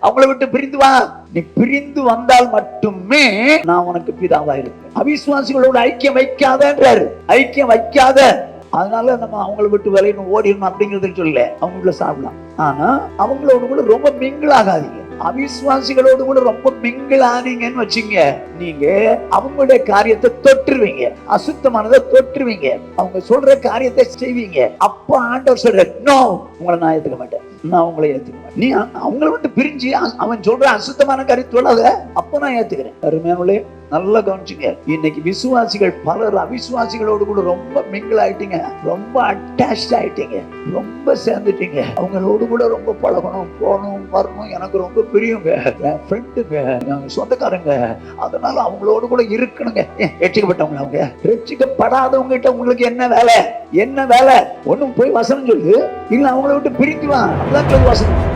அவங்கள விட்டு பிரிந்து வா. நீ பிரிந்து வந்தால் மட்டுமே நான் உனக்கு பிதாவா இருப்பேன். அவிசுவாசிகளோட ஐக்கியம் வைக்காதன்றாரு. ஐக்கியம் வைக்காத. அதனால நம்ம அவங்கள விட்டு விலைன்னு ஓடிடணும் அப்படிங்கறது சொல்ல. அவங்கள சாப்பிடலாம், ஆனா அவங்களோட கூட ரொம்ப மிங்கிள் ஆகாதீங்க. அவிசுவாசிகளோடு கூட ரொம்ப மிங்கிள் ஆனீங்கன்னு வச்சுங்க, நீங்க அவங்களுடைய காரியத்தை தொற்றுவீங்க, அசுத்தமானதை தொற்றுவீங்க, அவங்க சொல்ற காரியத்தை செய்வீங்க. அப்ப ஆண்டவர் சொல்ற, நோ, உங்களை நான் ஏத்துக்க மாட்டேன், நான் உங்களை ஏத்துக்க மாட்டேன். நீ அவங்கள விட்டு பிரிஞ்சு அவன் சொல்ற அசுத்தமான காரியத்தை சொல்லாத, அப்ப நான் ஏத்துக்கிறேன். அருமையானவர்களே, நல்லா கவனிச்சுங்க. இன்னைக்கு விசுவாசிகள் பலர் அவிசுவாசிகளோடு கூட ரொம்ப மிங்கிள் ஆயிட்டீங்க, ரொம்ப அட்டாச்ட் ஆயிட்டீங்க, ரொம்ப சேர்ந்துட்டீங்க. அவங்களோடு கூட ரொம்ப பழகணும், போகணும், வரணும், எனக்கு ரொம்ப பிரியுங்க, என் ஃப்ரெண்டுங்க, சொந்தக்காரங்க, அதனால அவங்களோடு கூட இருக்கணுங்க. ரட்சிக்கப்பட்டவங்க, அவங்க ரட்சிக்கப்படாதவங்க கிட்ட உங்களுக்கு என்ன வேலை? என்ன வேலை? ஒண்ணும் போய் வசனம் சொல்லு, இல்ல அவங்கள விட்டு பிரிந்து வா. அதான் வசனம்.